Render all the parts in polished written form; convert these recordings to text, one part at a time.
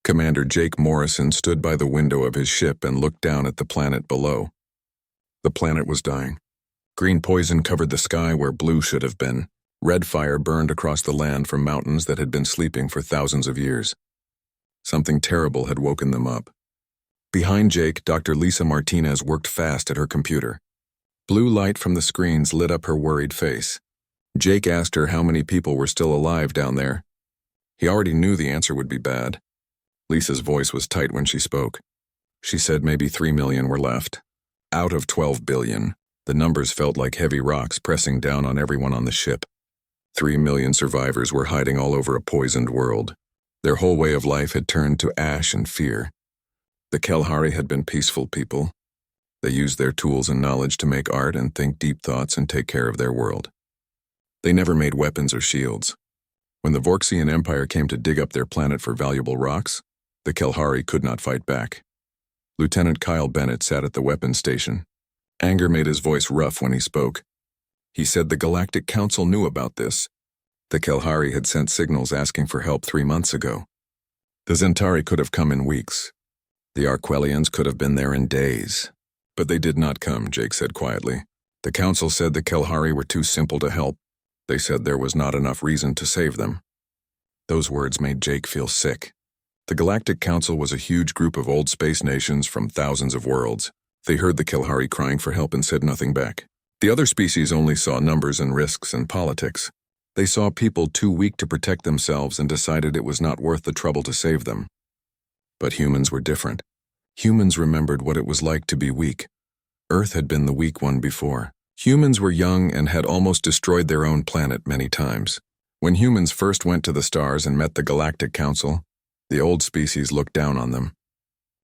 Commander Jake Morrison stood by the window of his ship and looked down at the planet below. The planet was dying. Green poison covered the sky where blue should have been. Red fire burned across the land from mountains that had been sleeping for thousands of years. Something terrible had woken them up. Behind Jake, Dr. Lisa Martinez worked fast at her computer. Blue light from the screens lit up her worried face. Jake asked her how many people were still alive down there. He already knew the answer would be bad. Lisa's voice was tight when she spoke. She said maybe 3 million were left. Out of 12 billion, the numbers felt like heavy rocks pressing down on everyone on the ship. 3 million survivors were hiding all over a poisoned world. Their whole way of life had turned to ash and fear. The Kalahari had been peaceful people. They used their tools and knowledge to make art and think deep thoughts and take care of their world. They never made weapons or shields. When the Vorxian Empire came to dig up their planet for valuable rocks, the Kalahari could not fight back. Lieutenant Kyle Bennett sat at the weapons station. Anger made his voice rough when he spoke. He said the Galactic Council knew about this. The Kalahari had sent signals asking for help 3 months ago. The Zentari could have come in weeks. The Arquelians could have been there in days. But they did not come, Jake said quietly. The Council said the Kalahari were too simple to help. They said there was not enough reason to save them. Those words made Jake feel sick. The Galactic Council was a huge group of old space nations from thousands of worlds. They heard the Kalahari crying for help and said nothing back. The other species only saw numbers and risks and politics. They saw people too weak to protect themselves and decided it was not worth the trouble to save them. But humans were different. Humans remembered what it was like to be weak. Earth had been the weak one before. Humans were young and had almost destroyed their own planet many times. When humans first went to the stars and met the Galactic Council, the old species looked down on them.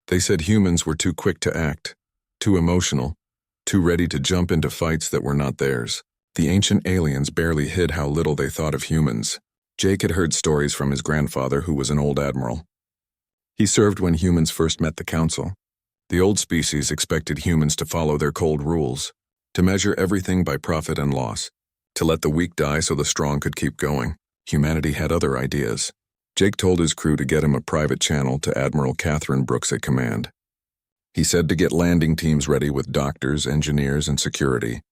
They said humans were too quick to act, too emotional, too ready to jump into fights that were not theirs. The ancient aliens barely hid how little they thought of humans. Jake had heard stories from his grandfather, who was an old admiral. He served when humans first met the Council. The old species expected humans to follow their cold rules, to measure everything by profit and loss, to let the weak die so the strong could keep going. Humanity had other ideas. Jake told his crew to get him a private channel to Admiral Catherine Brooks at command. He said to get landing teams ready with doctors, engineers, and security.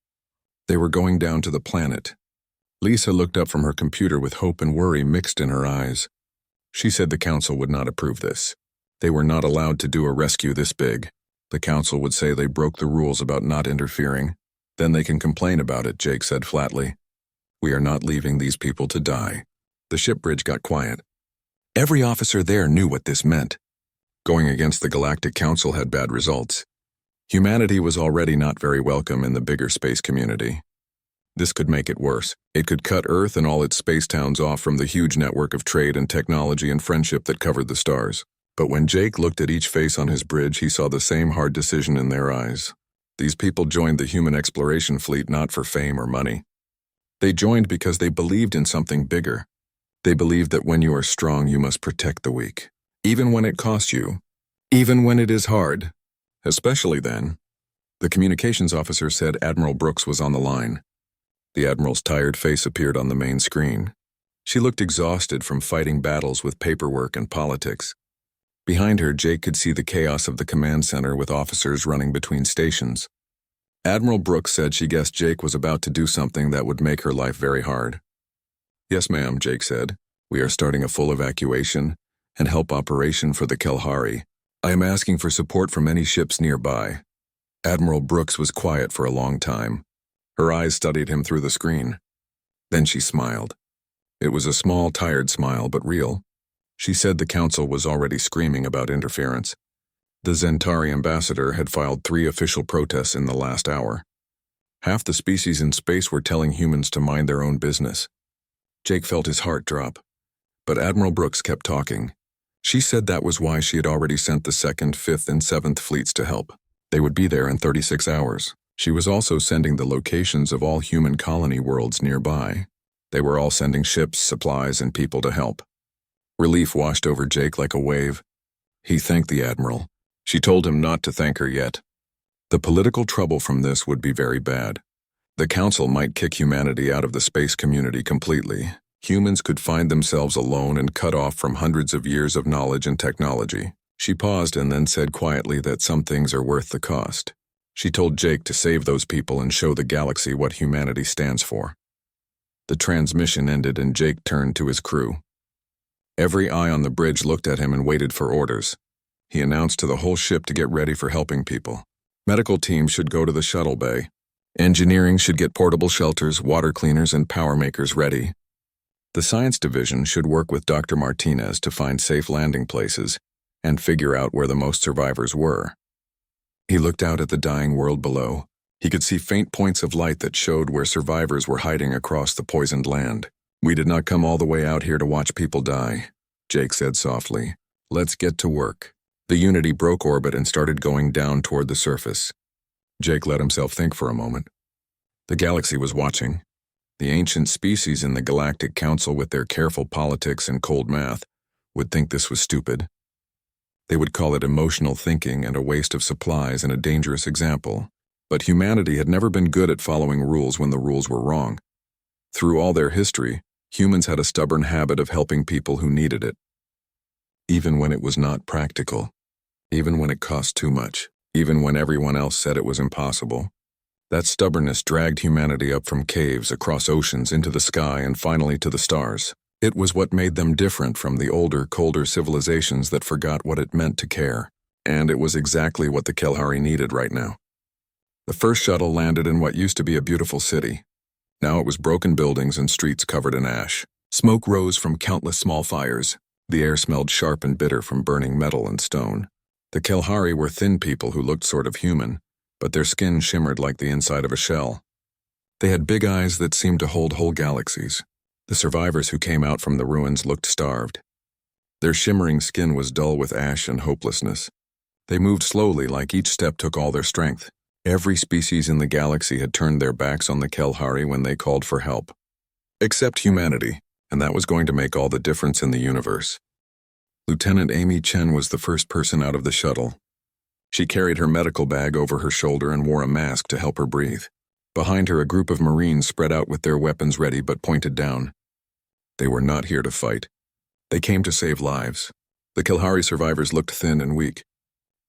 They were going down to the planet. Lisa looked up from her computer with hope and worry mixed in her eyes. She said the Council would not approve this. They were not allowed to do a rescue this big. The Council would say they broke the rules about not interfering. Then they can complain about it, Jake said flatly. We are not leaving these people to die. The ship bridge got quiet. Every officer there knew what this meant. Going against the Galactic Council had bad results. Humanity was already not very welcome in the bigger space community. This could make it worse. It could cut Earth and all its space towns off from the huge network of trade and technology and friendship that covered the stars. But when Jake looked at each face on his bridge, he saw the same hard decision in their eyes. These people joined the human exploration fleet not for fame or money. They joined because they believed in something bigger. They believed that when you are strong, you must protect the weak. Even when it costs you. Even when it is hard. Especially then. The communications officer said Admiral Brooks was on the line. The Admiral's tired face appeared on the main screen. She looked exhausted from fighting battles with paperwork and politics. Behind her, Jake could see the chaos of the command center with officers running between stations. Admiral Brooks said she guessed Jake was about to do something that would make her life very hard. Yes, ma'am, Jake said. We are starting a full evacuation and help operation for the Kalahari. I am asking for support from any ships nearby. Admiral Brooks was quiet for a long time. Her eyes studied him through the screen. Then she smiled. It was a small, tired smile, but real. She said the Council was already screaming about interference. The Zentari ambassador had filed 3 official protests in the last hour. Half the species in space were telling humans to mind their own business. Jake felt his heart drop. But Admiral Brooks kept talking. She said that was why she had already sent the 2nd, 5th, and 7th fleets to help. They would be there in 36 hours. She was also sending the locations of all human colony worlds nearby. They were all sending ships, supplies, and people to help. Relief washed over Jake like a wave. He thanked the Admiral. She told him not to thank her yet. The political trouble from this would be very bad. The Council might kick humanity out of the space community completely. Humans could find themselves alone and cut off from hundreds of years of knowledge and technology. She paused and then said quietly that some things are worth the cost. She told Jake to save those people and show the galaxy what humanity stands for. The transmission ended and Jake turned to his crew. Every eye on the bridge looked at him and waited for orders. He announced to the whole ship to get ready for helping people. Medical teams should go to the shuttle bay. Engineering should get portable shelters, water cleaners, and power makers ready. The science division should work with Dr. Martinez to find safe landing places and figure out where the most survivors were. He looked out at the dying world below. He could see faint points of light that showed where survivors were hiding across the poisoned land. "We did not come all the way out here to watch people die," Jake said softly. "Let's get to work." The Unity broke orbit and started going down toward the surface. Jake let himself think for a moment. The galaxy was watching. The ancient species in the Galactic Council, with their careful politics and cold math, would think this was stupid. They would call it emotional thinking and a waste of supplies and a dangerous example. But humanity had never been good at following rules when the rules were wrong. Through all their history, humans had a stubborn habit of helping people who needed it. Even when it was not practical. Even when it cost too much. Even when everyone else said it was impossible. That stubbornness dragged humanity up from caves, across oceans, into the sky, and finally to the stars. It was what made them different from the older, colder civilizations that forgot what it meant to care. And it was exactly what the Kelhari needed right now. The first shuttle landed in what used to be a beautiful city. Now it was broken buildings and streets covered in ash. Smoke rose from countless small fires. The air smelled sharp and bitter from burning metal and stone. The Kelhari were thin people who looked sort of human, but their skin shimmered like the inside of a shell. They had big eyes that seemed to hold whole galaxies. The survivors who came out from the ruins looked starved. Their shimmering skin was dull with ash and hopelessness. They moved slowly, like each step took all their strength. Every species in the galaxy had turned their backs on the Kelhari when they called for help. Except humanity, and that was going to make all the difference in the universe. Lieutenant Amy Chen was the first person out of the shuttle. She carried her medical bag over her shoulder and wore a mask to help her breathe. Behind her, a group of Marines spread out with their weapons ready but pointed down. They were not here to fight. They came to save lives. The Kelhari survivors looked thin and weak.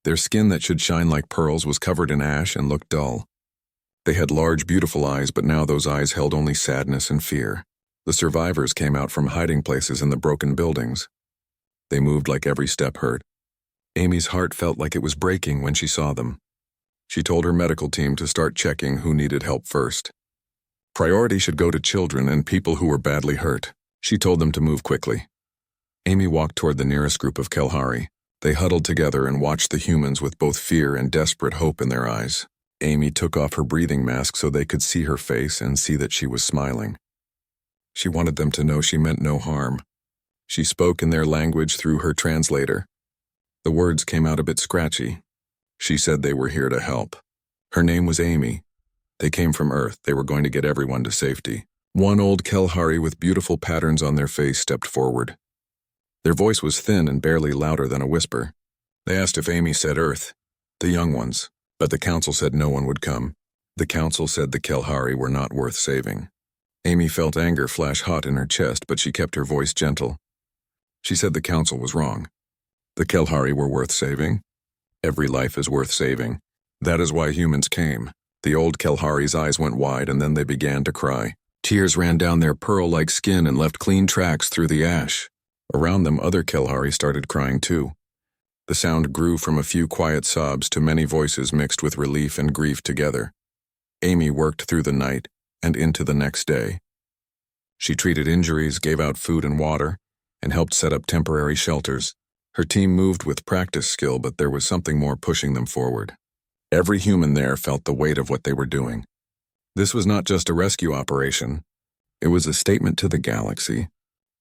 Their skin that should shine like pearls was covered in ash and looked dull. They had large, beautiful eyes, but now those eyes held only sadness and fear. The survivors came out from hiding places in the broken buildings. They moved like every step hurt. Amy's heart felt like it was breaking when she saw them. She told her medical team to start checking who needed help first. Priority should go to children and people who were badly hurt. She told them to move quickly. Amy walked toward the nearest group of Kelhari. They huddled together and watched the humans with both fear and desperate hope in their eyes. Amy took off her breathing mask so they could see her face and see that she was smiling. She wanted them to know she meant no harm. She spoke in their language through her translator. The words came out a bit scratchy. She said they were here to help. Her name was Amy. They came from Earth. They were going to get everyone to safety. One old Kelhari with beautiful patterns on their face stepped forward. Their voice was thin and barely louder than a whisper. They asked if Amy said Earth, the young ones, but the council said no one would come. The council said the Kelhari were not worth saving. Amy felt anger flash hot in her chest, but she kept her voice gentle. She said the council was wrong. The Kelhari were worth saving. Every life is worth saving. That is why humans came. The old Kelhari's eyes went wide and then they began to cry. Tears ran down their pearl-like skin and left clean tracks through the ash. Around them, other Kelhari started crying too. The sound grew from a few quiet sobs to many voices mixed with relief and grief together. Amy worked through the night and into the next day. She treated injuries, gave out food and water, and helped set up temporary shelters. Her team moved with practice skill, but there was something more pushing them forward. Every human there felt the weight of what they were doing. This was not just a rescue operation. It was a statement to the galaxy.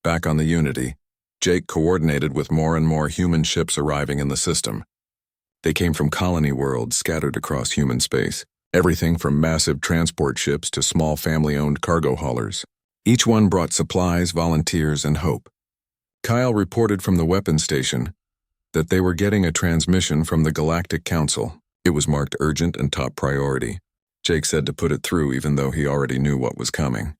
Back on the Unity, Jake coordinated with more and more human ships arriving in the system. They came from colony worlds scattered across human space, everything from massive transport ships to small family-owned cargo haulers. Each one brought supplies, volunteers, and hope. Kyle reported from the weapons station that they were getting a transmission from the Galactic Council. It was marked urgent and top priority. Jake said to put it through even though he already knew what was coming.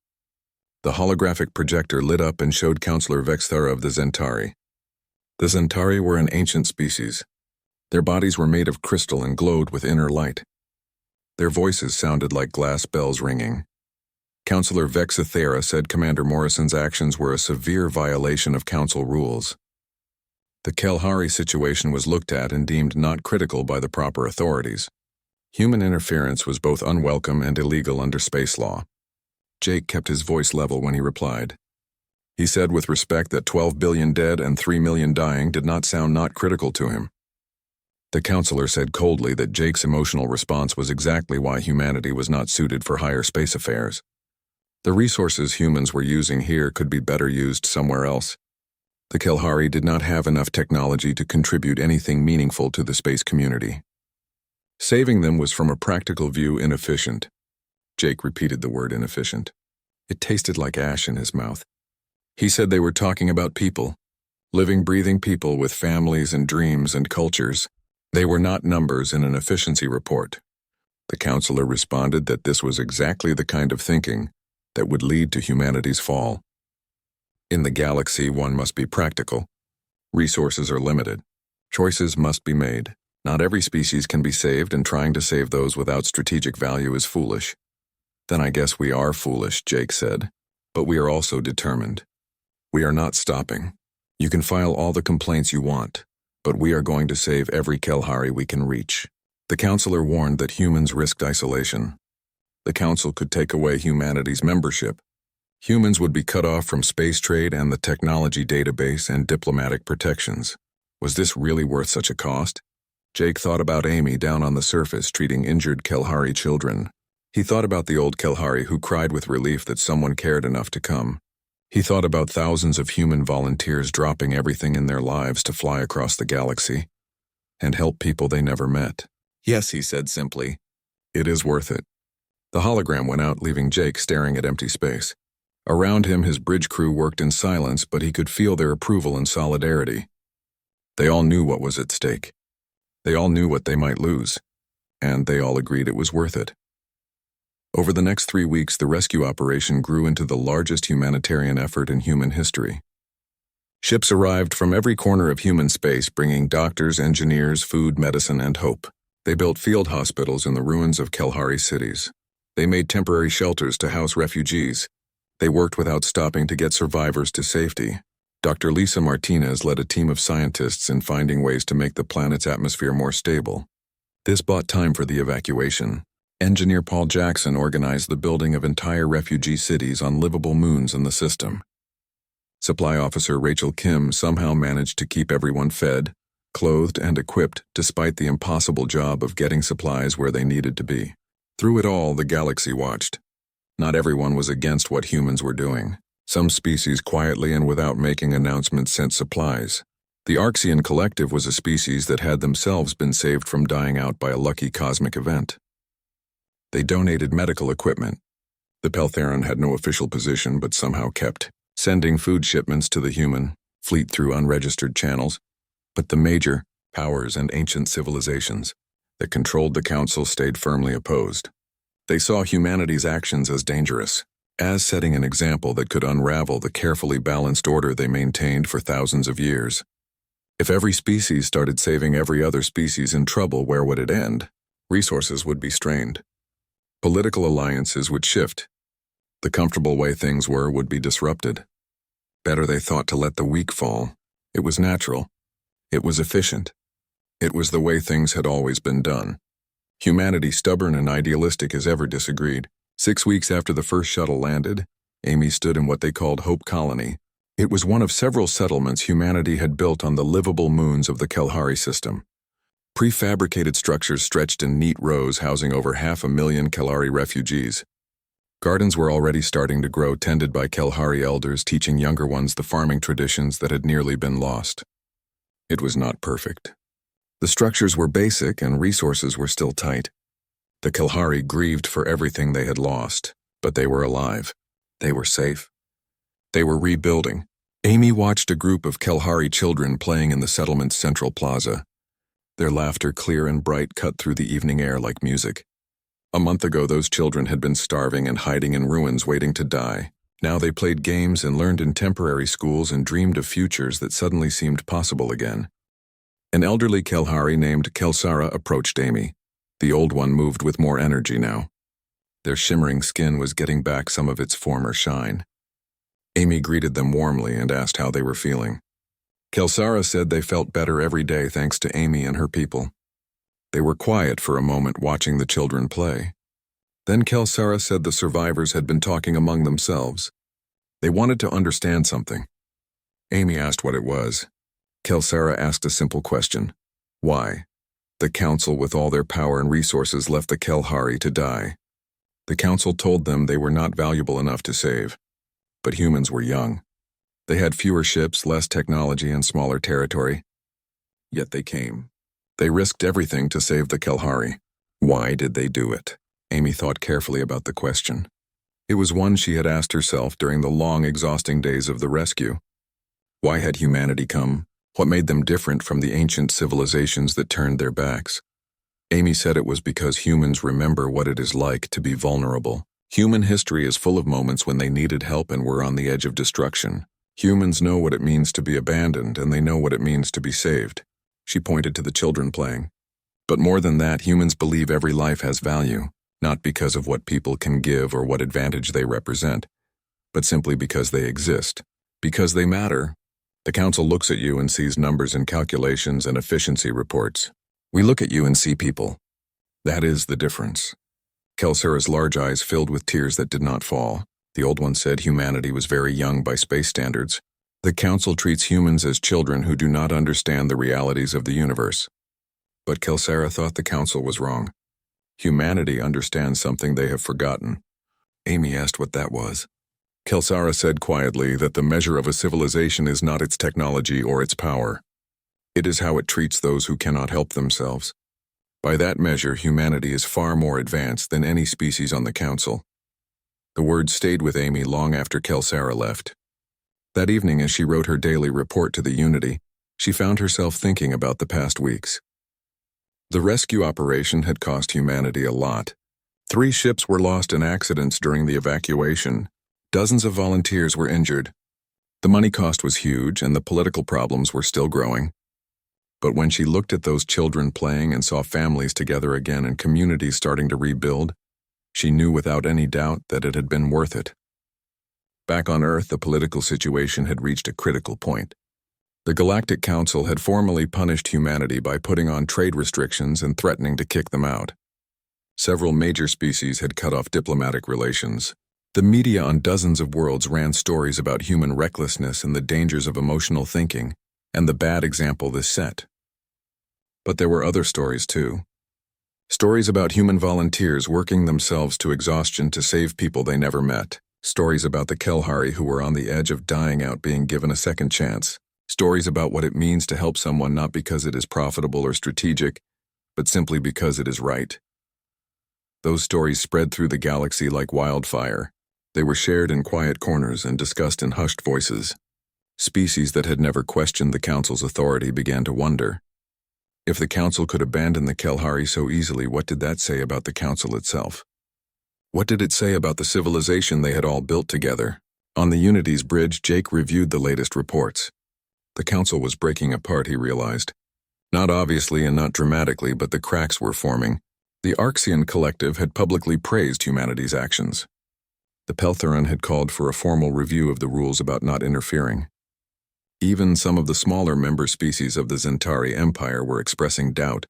The holographic projector lit up and showed Counselor Vexthara of the Zentari. The Zentari were an ancient species. Their bodies were made of crystal and glowed with inner light. Their voices sounded like glass bells ringing. Counselor Vexthara said Commander Morrison's actions were a severe violation of Council rules. The Kelhari situation was looked at and deemed not critical by the proper authorities. Human interference was both unwelcome and illegal under space law. Jake kept his voice level when he replied. He said with respect that 12 billion dead and 3 million dying did not sound not critical to him. The counselor said coldly that Jake's emotional response was exactly why humanity was not suited for higher space affairs. The resources humans were using here could be better used somewhere else. The Kelhari did not have enough technology to contribute anything meaningful to the space community. Saving them was from a practical view inefficient. Jake repeated the word inefficient. It tasted like ash in his mouth. He said they were talking about people, living, breathing people with families and dreams and cultures. They were not numbers in an efficiency report. The counselor responded that this was exactly the kind of thinking that would lead to humanity's fall. In the galaxy, one must be practical. Resources are limited. Choices must be made. Not every species can be saved, and trying to save those without strategic value is foolish. Then I guess we are foolish, Jake said. But we are also determined. We are not stopping. You can file all the complaints you want, but we are going to save every Kelhari we can reach. The counselor warned that humans risked isolation. The council could take away humanity's membership. Humans would be cut off from space trade and the technology database and diplomatic protections. Was this really worth such a cost? Jake thought about Amy down on the surface treating injured Kelhari children. He thought about the old Kelhari who cried with relief that someone cared enough to come. He thought about thousands of human volunteers dropping everything in their lives to fly across the galaxy and help people they never met. Yes, he said simply. It is worth it. The hologram went out, leaving Jake staring at empty space. Around him, his bridge crew worked in silence, but he could feel their approval and solidarity. They all knew what was at stake. They all knew what they might lose, and they all agreed it was worth it. Over the next 3 weeks, the rescue operation grew into the largest humanitarian effort in human history. Ships arrived from every corner of human space, bringing doctors, engineers, food, medicine, and hope. They built field hospitals in the ruins of Kelhari cities. They made temporary shelters to house refugees. They worked without stopping to get survivors to safety. Dr. Lisa Martinez led a team of scientists in finding ways to make the planet's atmosphere more stable. This bought time for the evacuation. Engineer Paul Jackson organized the building of entire refugee cities on livable moons in the system. Supply officer Rachel Kim somehow managed to keep everyone fed, clothed, and equipped despite the impossible job of getting supplies where they needed to be. Through it all, the galaxy watched. Not everyone was against what humans were doing. Some species quietly and without making announcements sent supplies. The Arxian Collective was a species that had themselves been saved from dying out by a lucky cosmic event. They donated medical equipment. The Peltheron had no official position but somehow kept sending food shipments to the human fleet through unregistered channels. But the major powers and ancient civilizations that controlled the council stayed firmly opposed. They saw humanity's actions as dangerous, as setting an example that could unravel the carefully balanced order they maintained for thousands of years. If every species started saving every other species in trouble, where would it end? Resources would be strained. Political alliances would shift. The comfortable way things were would be disrupted. Better, they thought, to let the weak fall. It was natural. It was efficient. It was the way things had always been done. Humanity, stubborn and idealistic as ever, disagreed. 6 weeks after the first shuttle landed, Amy stood in what they called Hope Colony. It was one of several settlements humanity had built on the livable moons of the Kelhari system. Prefabricated structures stretched in neat rows housing over 500,000 Kelhari refugees. Gardens were already starting to grow, tended by Kelhari elders, teaching younger ones the farming traditions that had nearly been lost. It was not perfect. The structures were basic and resources were still tight. The Kelhari grieved for everything they had lost, but they were alive. They were safe. They were rebuilding. Amy watched a group of Kelhari children playing in the settlement's central plaza. Their laughter, clear and bright, cut through the evening air like music. A month ago, those children had been starving and hiding in ruins, waiting to die. Now they played games and learned in temporary schools and dreamed of futures that suddenly seemed possible again. An elderly Kelhari named Kelsara approached Amy. The old one moved with more energy now. Their shimmering skin was getting back some of its former shine. Amy greeted them warmly and asked how they were feeling. Kelsara said they felt better every day thanks to Amy and her people. They were quiet for a moment watching the children play. Then Kelsara said the survivors had been talking among themselves. They wanted to understand something. Amy asked what it was. Kelsara asked a simple question. Why? The council with all their power and resources left the Kelhari to die. The council told them they were not valuable enough to save. But humans were young. They had fewer ships, less technology, and smaller territory. Yet they came. They risked everything to save the Kelhari. Why did they do it? Amy thought carefully about the question. It was one she had asked herself during the long, exhausting days of the rescue. Why had humanity come? What made them different from the ancient civilizations that turned their backs? Amy said it was because humans remember what it is like to be vulnerable. Human history is full of moments when they needed help and were on the edge of destruction. Humans know what it means to be abandoned, and they know what it means to be saved. She pointed to the children playing. But more than that, humans believe every life has value, not because of what people can give or what advantage they represent, but simply because they exist, because they matter. The council looks at you and sees numbers and calculations and efficiency reports. We look at you and see people. That is the difference. Kelsara's large eyes filled with tears that did not fall. The old one said humanity was very young by space standards. The council treats humans as children who do not understand the realities of the universe. But Kelsara thought the council was wrong. Humanity understands something they have forgotten. Amy asked what that was. Kelsara said quietly that the measure of a civilization is not its technology or its power. It is how it treats those who cannot help themselves. By that measure, humanity is far more advanced than any species on the council. The words stayed with Amy long after Kelsara left. That evening, as she wrote her daily report to the Unity, she found herself thinking about the past weeks. The rescue operation had cost humanity a lot. 3 ships were lost in accidents during the evacuation. Dozens of volunteers were injured. The money cost was huge, and the political problems were still growing. But when she looked at those children playing and saw families together again and communities starting to rebuild, she knew without any doubt that it had been worth it. Back on Earth, the political situation had reached a critical point. The Galactic Council had formally punished humanity by putting on trade restrictions and threatening to kick them out. Several major species had cut off diplomatic relations. The media on dozens of worlds ran stories about human recklessness and the dangers of emotional thinking, and the bad example this set. But there were other stories too. Stories about human volunteers working themselves to exhaustion to save people they never met. Stories about the Kelhari who were on the edge of dying out being given a second chance. Stories about what it means to help someone not because it is profitable or strategic, but simply because it is right. Those stories spread through the galaxy like wildfire. They were shared in quiet corners and discussed in hushed voices. Species that had never questioned the Council's authority began to wonder. If the Council could abandon the Kelhari so easily, what did that say about the Council itself? What did it say about the civilization they had all built together? On the Unity's bridge, Jake reviewed the latest reports. The Council was breaking apart, he realized. Not obviously and not dramatically, but the cracks were forming. The Arxian Collective had publicly praised humanity's actions. The Peltheron had called for a formal review of the rules about not interfering. Even some of the smaller member species of the Zentari Empire were expressing doubt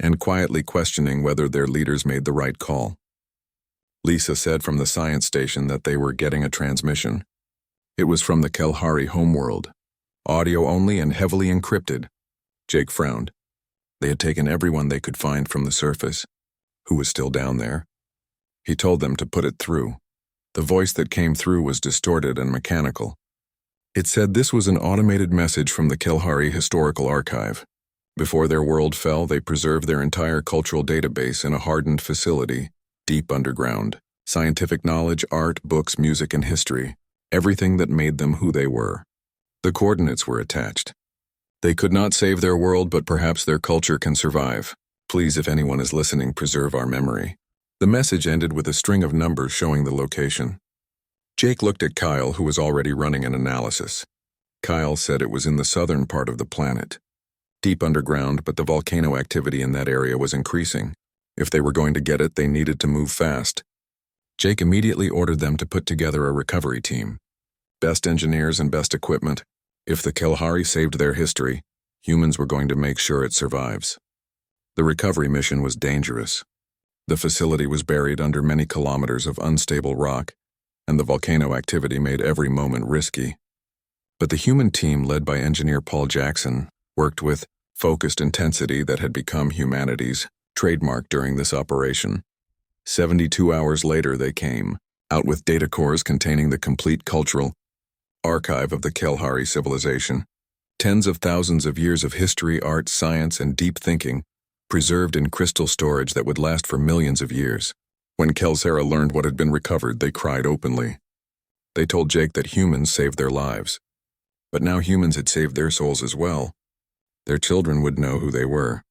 and quietly questioning whether their leaders made the right call. Lisa said from the science station that they were getting a transmission. It was from the Kelhari homeworld, audio only and heavily encrypted. Jake frowned. They had taken everyone they could find from the surface, who was still down there. He told them to put it through. The voice that came through was distorted and mechanical. It said this was an automated message from the Kelhari Historical Archive. Before their world fell, they preserved their entire cultural database in a hardened facility, deep underground. Scientific knowledge, art, books, music, and history. Everything that made them who they were. The coordinates were attached. They could not save their world, but perhaps their culture can survive. Please, if anyone is listening, preserve our memory. The message ended with a string of numbers showing the location. Jake looked at Kyle, who was already running an analysis. Kyle said it was in the southern part of the planet. Deep underground, but the volcano activity in that area was increasing. If they were going to get it, they needed to move fast. Jake immediately ordered them to put together a recovery team. Best engineers and best equipment. If the Kelhari saved their history, humans were going to make sure it survives. The recovery mission was dangerous. The facility was buried under many kilometers of unstable rock, and the volcano activity made every moment risky. But the human team, led by engineer Paul Jackson, worked with focused intensity that had become humanity's trademark during this operation. 72 hours later they came, out with data cores containing the complete cultural archive of the Kelhari civilization. Tens of thousands of years of history, art, science, and deep thinking, preserved in crystal storage that would last for millions of years. When Kelsera learned what had been recovered, they cried openly. They told Jake that humans saved their lives. But now humans had saved their souls as well. Their children would know who they were.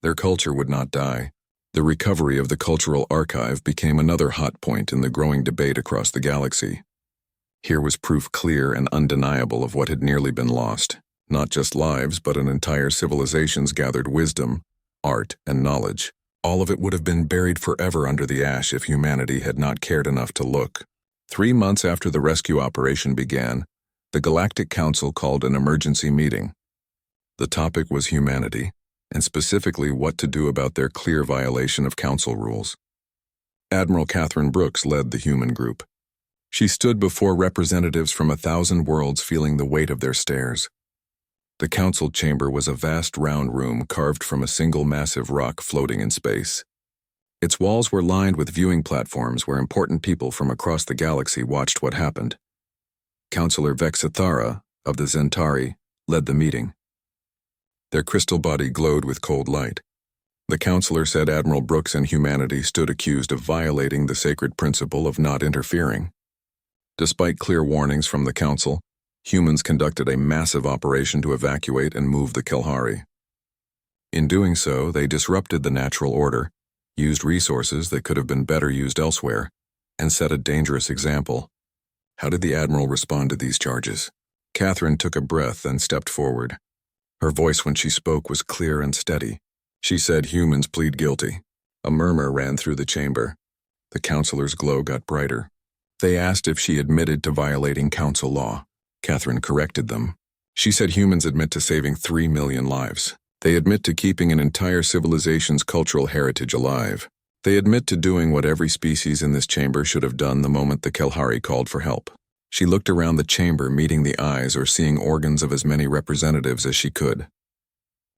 Their culture would not die. The recovery of the cultural archive became another hot point in the growing debate across the galaxy. Here was proof clear and undeniable of what had nearly been lost. Not just lives, but an entire civilization's gathered wisdom, art, and knowledge. All of it would have been buried forever under the ash if humanity had not cared enough to look. 3 months after the rescue operation began, the Galactic Council called an emergency meeting. The topic was humanity, and specifically what to do about their clear violation of Council rules. Admiral Catherine Brooks led the human group. She stood before representatives from 1,000 worlds, feeling the weight of their stares. The council chamber was a vast round room carved from a single massive rock floating in space. Its walls were lined with viewing platforms where important people from across the galaxy watched what happened. Councillor Vexithara of the Zentari led the meeting. Their crystal body glowed with cold light. The councillor said Admiral Brooks and humanity stood accused of violating the sacred principle of not interfering. Despite clear warnings from the council, humans conducted a massive operation to evacuate and move the Kelhari. In doing so, they disrupted the natural order, used resources that could have been better used elsewhere, and set a dangerous example. How did the Admiral respond to these charges? Catherine took a breath and stepped forward. Her voice when she spoke was clear and steady. She said, "Humans plead guilty." A murmur ran through the chamber. The councillor's glow got brighter. They asked if she admitted to violating council law. Catherine corrected them. She said humans admit to saving 3 million lives. They admit to keeping an entire civilization's cultural heritage alive. They admit to doing what every species in this chamber should have done the moment the Kelhari called for help. She looked around the chamber, meeting the eyes or seeing organs of as many representatives as she could.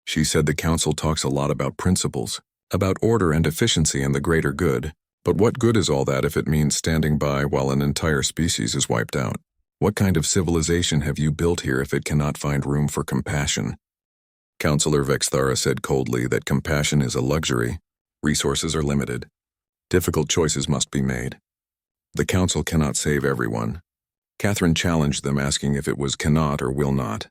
She said the council talks a lot about principles, about order and efficiency and the greater good. But what good is all that if it means standing by while an entire species is wiped out? What kind of civilization have you built here if it cannot find room for compassion? Councillor Vexthara said coldly that compassion is a luxury. Resources are limited. Difficult choices must be made. The council cannot save everyone. Catherine challenged them, asking if it was cannot or will not.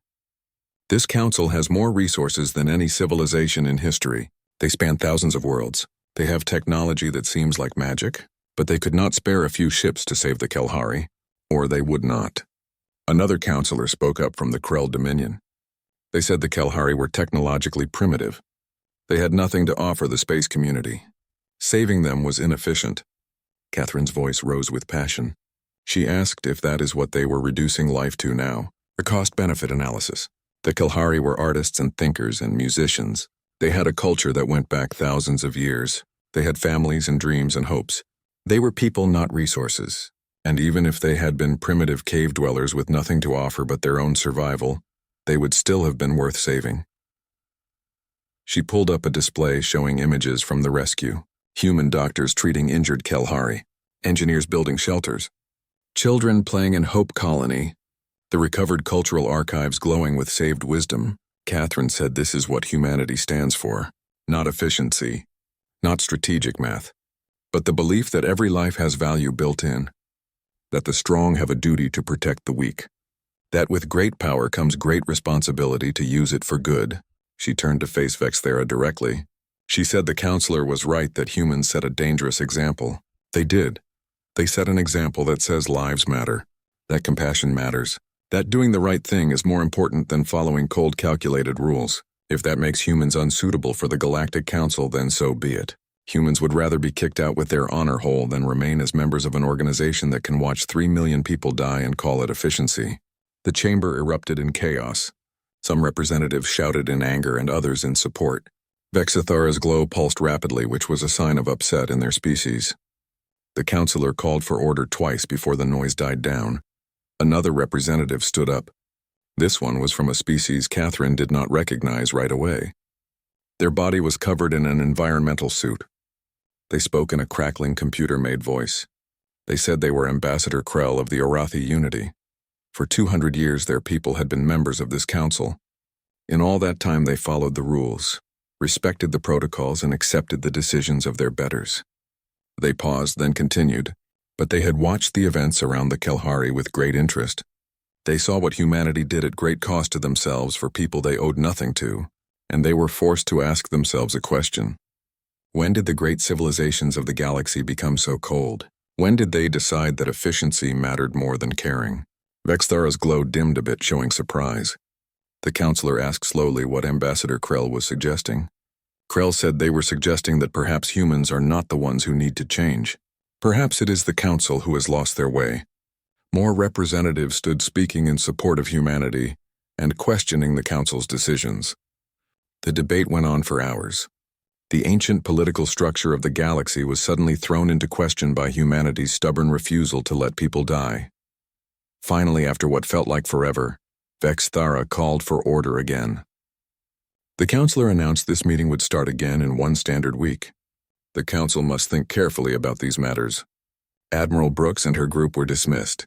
This council has more resources than any civilization in history. They span thousands of worlds. They have technology that seems like magic, but they could not spare a few ships to save the Kelhari, or they would not. Another councillor spoke up from the Krell Dominion. They said the Kelhari were technologically primitive. They had nothing to offer the space community. Saving them was inefficient. Catherine's voice rose with passion. She asked if that is what they were reducing life to now, a cost-benefit analysis. The Kelhari were artists and thinkers and musicians. They had a culture that went back thousands of years. They had families and dreams and hopes. They were people, not resources. And even if they had been primitive cave dwellers with nothing to offer but their own survival, they would still have been worth saving. She pulled up a display showing images from the rescue. Human doctors treating injured Kelhari. Engineers building shelters. Children playing in Hope Colony. The recovered cultural archives glowing with saved wisdom. Catherine said this is what humanity stands for. Not efficiency, not strategic math, but the belief that every life has value built in. That the strong have a duty to protect the weak. That with great power comes great responsibility to use it for good. She turned to face Vexthera directly. She said the counselor was right that humans set a dangerous example. They did. They set an example that says lives matter, that compassion matters, that doing the right thing is more important than following cold calculated rules. If that makes humans unsuitable for the Galactic Council, then so be it. Humans would rather be kicked out with their honor hole than remain as members of an organization that can watch 3 million people die and call it efficiency. The chamber erupted in chaos. Some representatives shouted in anger and others in support. Vexithara's glow pulsed rapidly, which was a sign of upset in their species. The counselor called for order twice before the noise died down. Another representative stood up. This one was from a species Catherine did not recognize right away. Their body was covered in an environmental suit. They spoke in a crackling computer-made voice. They said they were Ambassador Krell of the Arathi Unity. For 200 years their people had been members of this council. In all that time they followed the rules, respected the protocols, and accepted the decisions of their betters. They paused, then continued, but they had watched the events around the Kelhari with great interest. They saw what humanity did at great cost to themselves for people they owed nothing to, and they were forced to ask themselves a question. When did the great civilizations of the galaxy become so cold? When did they decide that efficiency mattered more than caring? Vexthara's glow dimmed a bit, showing surprise. The counselor asked slowly what Ambassador Krell was suggesting. Krell said they were suggesting that perhaps humans are not the ones who need to change. Perhaps it is the council who has lost their way. More representatives stood speaking in support of humanity and questioning the council's decisions. The debate went on for hours. The ancient political structure of the galaxy was suddenly thrown into question by humanity's stubborn refusal to let people die. Finally, after what felt like forever, Vexthara called for order again. The counselor announced this meeting would start again in one standard week. The council must think carefully about these matters. Admiral Brooks and her group were dismissed.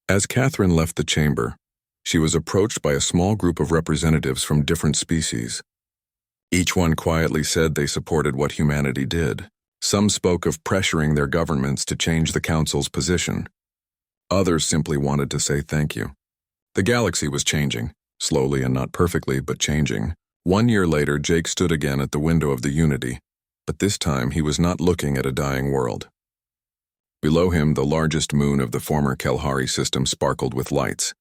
As Catherine left the chamber, she was approached by a small group of representatives from different species. Each one quietly said they supported what humanity did. Some spoke of pressuring their governments to change the council's position. Others simply wanted to say thank you. The galaxy was changing, slowly and not perfectly, but changing. 1 year later, Jake stood again at the window of the Unity, but this time he was not looking at a dying world. Below him, the largest moon of the former Kelhari system sparkled with lights.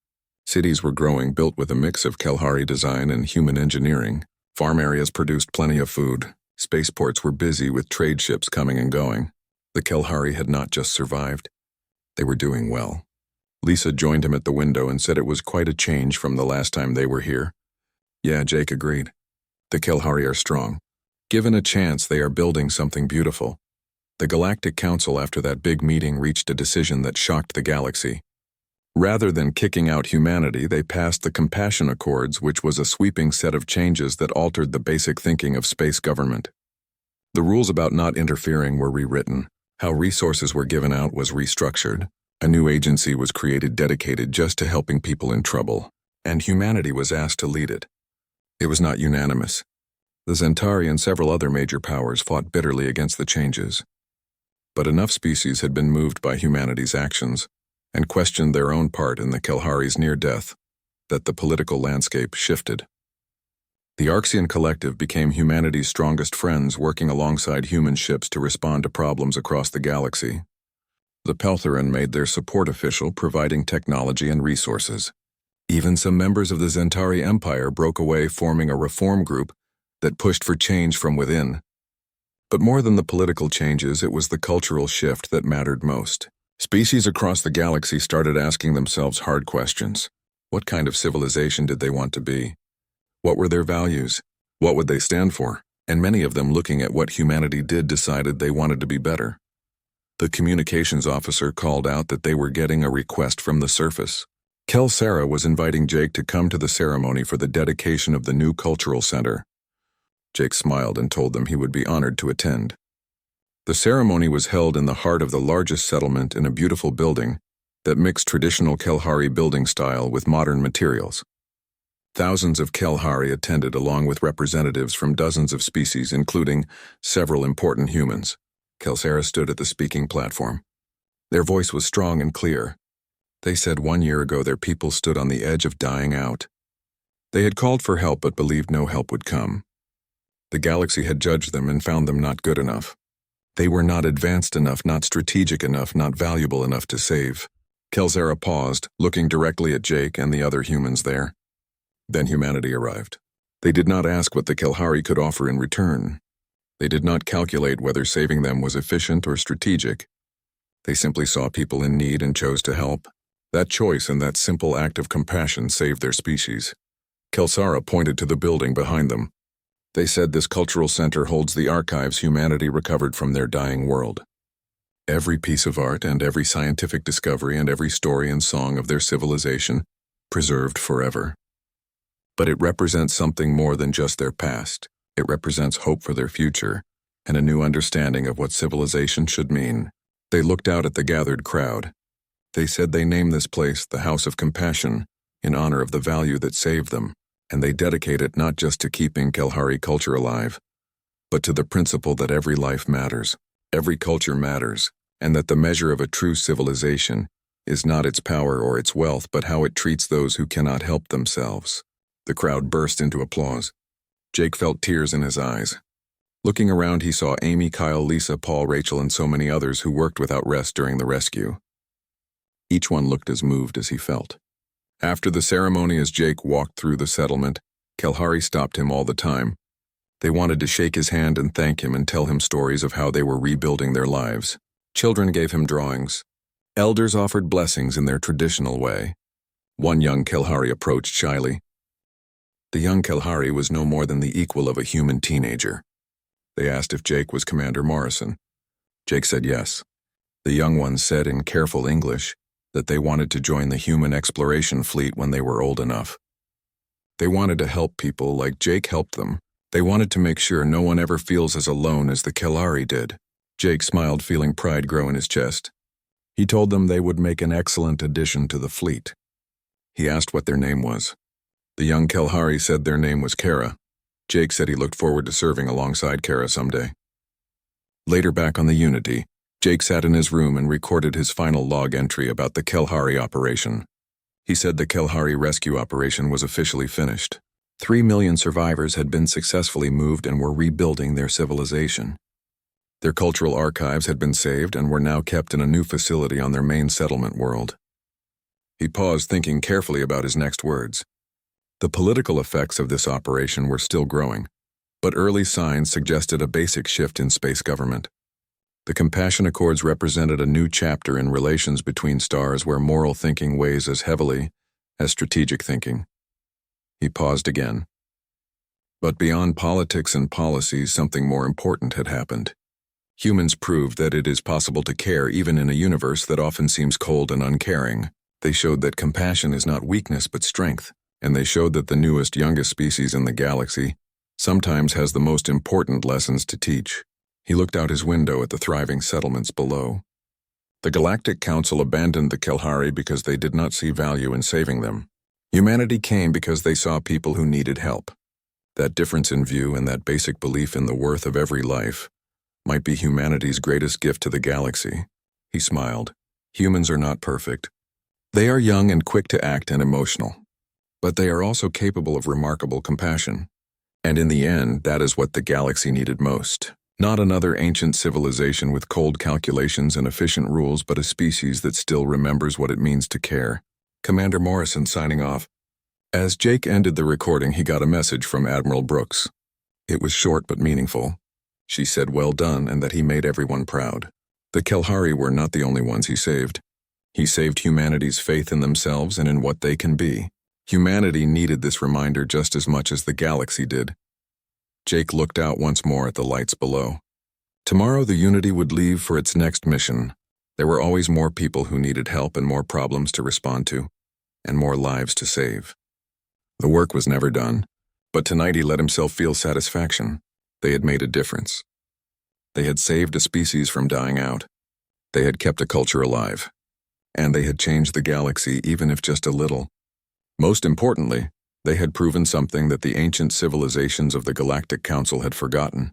Cities were growing, built with a mix of Kelhari design and human engineering. Farm areas produced plenty of food. Spaceports were busy with trade ships coming and going. The Kelhari had not just survived. They were doing well. Lisa joined him at the window and said it was quite a change from the last time they were here. Yeah, Jake agreed. The Kelhari are strong. Given a chance, they are building something beautiful. The Galactic Council, after that big meeting, reached a decision that shocked the galaxy. Rather than kicking out humanity, they passed the Compassion Accords, which was a sweeping set of changes that altered the basic thinking of space government. The rules about not interfering were rewritten. How resources were given out was restructured. A new agency was created dedicated just to helping people in trouble, and humanity was asked to lead it. It was not unanimous. The Zentari and several other major powers fought bitterly against the changes. But enough species had been moved by humanity's actions and questioned their own part in the Kelhari's near death that the political landscape shifted. The Arxian Collective became humanity's strongest friends, working alongside human ships to respond to problems across the galaxy. The Peltheran made their support official, providing technology and resources. Even some members of the Zentari Empire broke away, forming a reform group that pushed for change from within. But more than the political changes, it was the cultural shift that mattered most. Species across the galaxy started asking themselves hard questions. What kind of civilization did they want to be? What were their values? What would they stand for? And many of them, looking at what humanity did, decided they wanted to be better. The communications officer called out that they were getting a request from the surface. Kel Sarah was inviting Jake to come to the ceremony for the dedication of the new cultural center. Jake smiled and told them he would be honored to attend. The ceremony was held in the heart of the largest settlement in a beautiful building that mixed traditional Kelhari building style with modern materials. Thousands of Kelhari attended, along with representatives from dozens of species, including several important humans. Kelsara stood at the speaking platform. Their voice was strong and clear. They said 1 year ago their people stood on the edge of dying out. They had called for help but believed no help would come. The galaxy had judged them and found them not good enough. They were not advanced enough, not strategic enough, not valuable enough to save. Kelzara paused, looking directly at Jake and the other humans there. Then humanity arrived. They did not ask what the Kelhari could offer in return. They did not calculate whether saving them was efficient or strategic. They simply saw people in need and chose to help. That choice and that simple act of compassion saved their species. Kelsara pointed to the building behind them. They said this cultural center holds the archives humanity recovered from their dying world. Every piece of art and every scientific discovery and every story and song of their civilization, preserved forever. But it represents something more than just their past. It represents hope for their future and a new understanding of what civilization should mean. They looked out at the gathered crowd. They said they named this place the House of Compassion in honor of the value that saved them, and they dedicate it not just to keeping Kelhari culture alive, but to the principle that every life matters, every culture matters, and that the measure of a true civilization is not its power or its wealth, but how it treats those who cannot help themselves. The crowd burst into applause. Jake felt tears in his eyes. Looking around, he saw Amy, Kyle, Lisa, Paul, Rachel, and so many others who worked without rest during the rescue. Each one looked as moved as he felt. After the ceremony, as Jake walked through the settlement, Kelhari stopped him all the time. They wanted to shake his hand and thank him and tell him stories of how they were rebuilding their lives. Children gave him drawings. Elders offered blessings in their traditional way. One young Kelhari approached shyly. The young Kelhari was no more than the equal of a human teenager. They asked if Jake was Commander Morrison. Jake said yes. The young ones said in careful English that they wanted to join the human exploration fleet when they were old enough. They wanted to help people like Jake helped them. They wanted to make sure no one ever feels as alone as the Kelhari did. Jake smiled, feeling pride grow in his chest. He told them they would make an excellent addition to the fleet. He asked what their name was. The young Kelhari said their name was Kara. Jake said he looked forward to serving alongside Kara someday. Later, back on the Unity, Jake sat in his room and recorded his final log entry about the Kelhari operation. He said the Kelhari rescue operation was officially finished. 3 million survivors had been successfully moved and were rebuilding their civilization. Their cultural archives had been saved and were now kept in a new facility on their main settlement world. He paused, thinking carefully about his next words. The political effects of this operation were still growing, but early signs suggested a basic shift in space government. The Compassion Accords represented a new chapter in relations between stars where moral thinking weighs as heavily as strategic thinking. He paused again. But beyond politics and policies, something more important had happened. Humans proved that it is possible to care even in a universe that often seems cold and uncaring. They showed that compassion is not weakness but strength, and they showed that the newest, youngest species in the galaxy sometimes has the most important lessons to teach. He looked out his window at the thriving settlements below. The Galactic Council abandoned the Kelhari because they did not see value in saving them. Humanity came because they saw people who needed help. That difference in view and that basic belief in the worth of every life might be humanity's greatest gift to the galaxy. He smiled. Humans are not perfect. They are young and quick to act and emotional. But they are also capable of remarkable compassion. And in the end, that is what the galaxy needed most. Not another ancient civilization with cold calculations and efficient rules, but a species that still remembers what it means to care. Commander Morrison signing off. As Jake ended the recording, he got a message from Admiral Brooks. It was short but meaningful. She said well done and that he made everyone proud. The Kelhari were not the only ones he saved. He saved humanity's faith in themselves and in what they can be. Humanity needed this reminder just as much as the galaxy did. Jake looked out once more at the lights below. Tomorrow the Unity would leave for its next mission. There were always more people who needed help and more problems to respond to, and more lives to save. The work was never done, but tonight he let himself feel satisfaction. They had made a difference. They had saved a species from dying out. They had kept a culture alive. And they had changed the galaxy, even if just a little. Most importantly, they had proven something that the ancient civilizations of the Galactic Council had forgotten.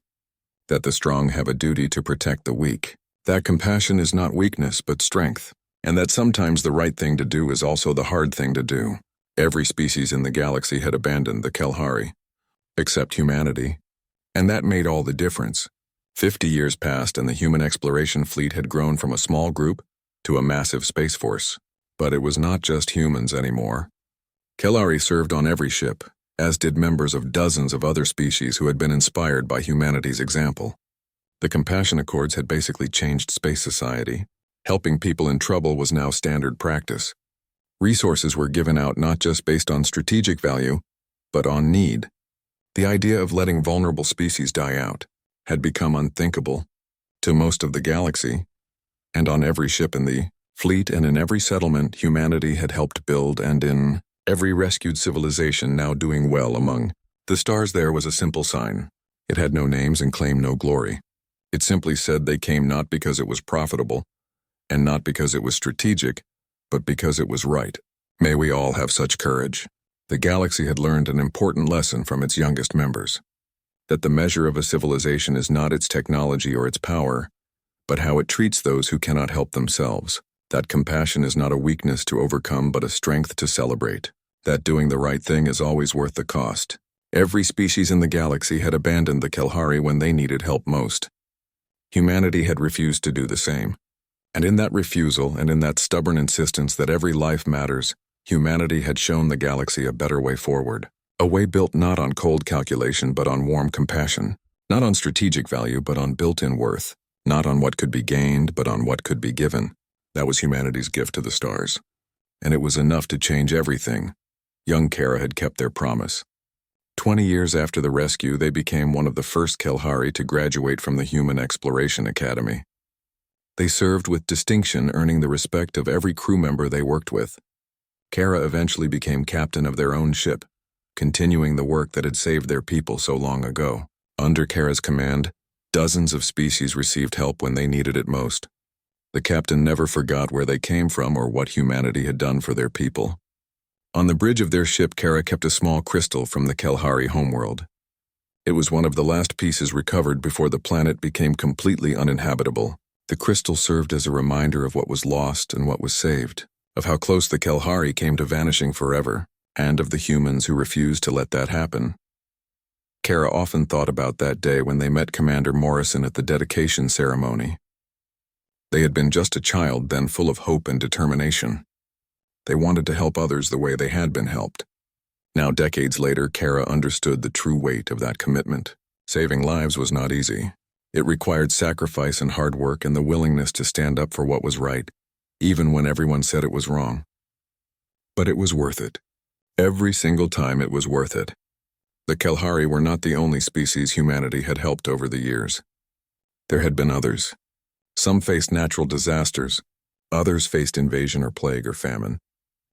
That the strong have a duty to protect the weak. That compassion is not weakness, but strength. And that sometimes the right thing to do is also the hard thing to do. Every species in the galaxy had abandoned the Kelhari, except humanity. And that made all the difference. 50 years passed and the human exploration fleet had grown from a small group to a massive space force. But it was not just humans anymore. Kelari served on every ship, as did members of dozens of other species who had been inspired by humanity's example. The Compassion Accords had basically changed space society. Helping people in trouble was now standard practice. Resources were given out not just based on strategic value, but on need. The idea of letting vulnerable species die out had become unthinkable to most of the galaxy, and on every ship in the fleet and in every settlement humanity had helped build, and in every rescued civilization now doing well among the stars, there was a simple sign. It had no names and claimed no glory. It simply said they came not because it was profitable, and not because it was strategic, but because it was right. May we all have such courage. The galaxy had learned an important lesson from its youngest members, that the measure of a civilization is not its technology or its power, but how it treats those who cannot help themselves. That compassion is not a weakness to overcome but a strength to celebrate. That doing the right thing is always worth the cost. Every species in the galaxy had abandoned the Kelhari when they needed help most. Humanity had refused to do the same. And in that refusal and in that stubborn insistence that every life matters, humanity had shown the galaxy a better way forward. A way built not on cold calculation but on warm compassion. Not on strategic value but on built-in worth. Not on what could be gained but on what could be given. That was humanity's gift to the stars. And it was enough to change everything. Young Kara had kept their promise. 20 years after the rescue, they became one of the first Kelhari to graduate from the Human Exploration Academy. They served with distinction, earning the respect of every crew member they worked with. Kara eventually became captain of their own ship, continuing the work that had saved their people so long ago. Under Kara's command, dozens of species received help when they needed it most. The captain never forgot where they came from or what humanity had done for their people. On the bridge of their ship, Kara kept a small crystal from the Kelhari homeworld. It was one of the last pieces recovered before the planet became completely uninhabitable. The crystal served as a reminder of what was lost and what was saved, of how close the Kelhari came to vanishing forever, and of the humans who refused to let that happen. Kara often thought about that day when they met Commander Morrison at the dedication ceremony. They had been just a child then, full of hope and determination. They wanted to help others the way they had been helped. Now, decades later, Kara understood the true weight of that commitment. Saving lives was not easy. It required sacrifice and hard work and the willingness to stand up for what was right, even when everyone said it was wrong. But it was worth it. Every single time it was worth it. The Kelhari were not the only species humanity had helped over the years. There had been others. Some faced natural disasters, others faced invasion or plague or famine.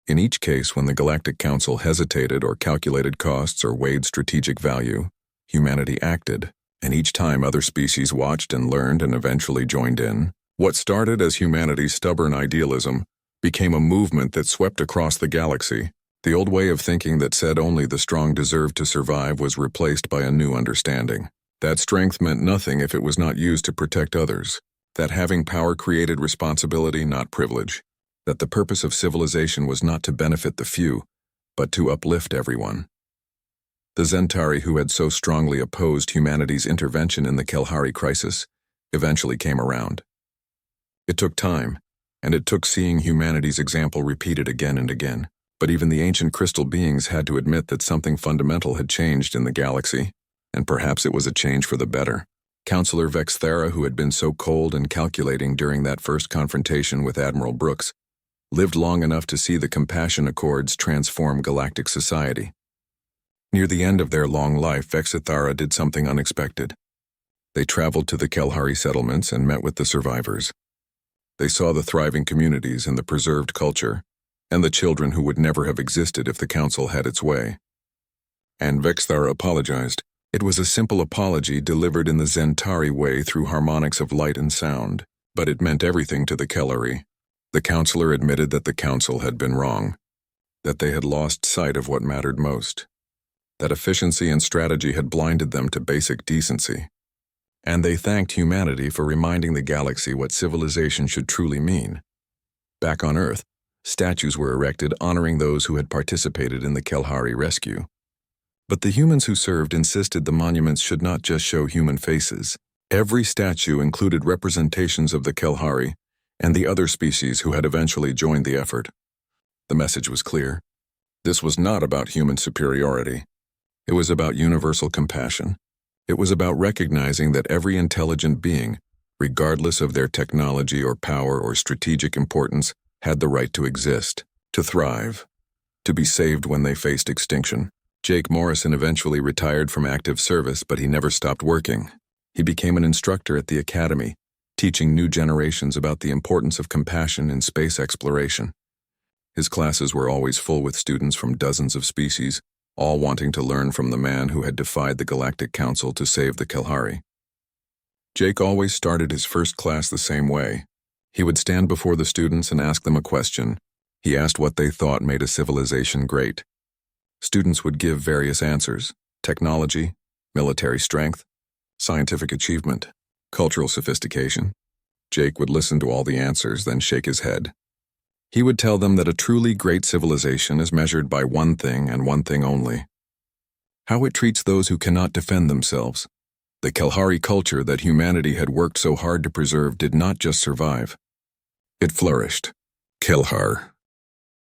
In each case, when the Galactic Council hesitated or calculated costs or weighed strategic value, humanity acted, and each time other species watched and learned and eventually joined in. What started as humanity's stubborn idealism became a movement that swept across the galaxy. The old way of thinking that said only the strong deserved to survive was replaced by a new understanding. That strength meant nothing if it was not used to protect others. That having power created responsibility, not privilege. That the purpose of civilization was not to benefit the few, but to uplift everyone. The Zentari, who had so strongly opposed humanity's intervention in the Kelhari crisis, eventually came around. It took time, and it took seeing humanity's example repeated again and again. But even the ancient crystal beings had to admit that something fundamental had changed in the galaxy, and perhaps it was a change for the better. Counselor Vexthera, who had been so cold and calculating during that first confrontation with Admiral Brooks, lived long enough to see the Compassion Accords transform galactic society. Near the end of their long life, Vexthera did something unexpected. They traveled to the Kelhari settlements and met with the survivors. They saw the thriving communities and the preserved culture, and the children who would never have existed if the council had its way. And Vexthera apologized. It was a simple apology delivered in the Zentari way through harmonics of light and sound, but it meant everything to the Kelhari. The counselor admitted that the council had been wrong, that they had lost sight of what mattered most, that efficiency and strategy had blinded them to basic decency. And they thanked humanity for reminding the galaxy what civilization should truly mean. Back on Earth, statues were erected honoring those who had participated in the Kelhari rescue. But the humans who served insisted the monuments should not just show human faces. Every statue included representations of the Kelhari and the other species who had eventually joined the effort. The message was clear. This was not about human superiority. It was about universal compassion. It was about recognizing that every intelligent being, regardless of their technology or power or strategic importance, had the right to exist, to thrive, to be saved when they faced extinction. Jake Morrison eventually retired from active service, but he never stopped working. He became an instructor at the academy, teaching new generations about the importance of compassion in space exploration. His classes were always full with students from dozens of species, all wanting to learn from the man who had defied the Galactic Council to save the Kelhari. Jake always started his first class the same way. He would stand before the students and ask them a question. He asked what they thought made a civilization great. Students would give various answers: technology, military strength, scientific achievement, cultural sophistication. Jake would listen to all the answers, then shake his head. He would tell them that a truly great civilization is measured by one thing and one thing only: how it treats those who cannot defend themselves. The Kelhari culture that humanity had worked so hard to preserve did not just survive. It flourished. Kelhar,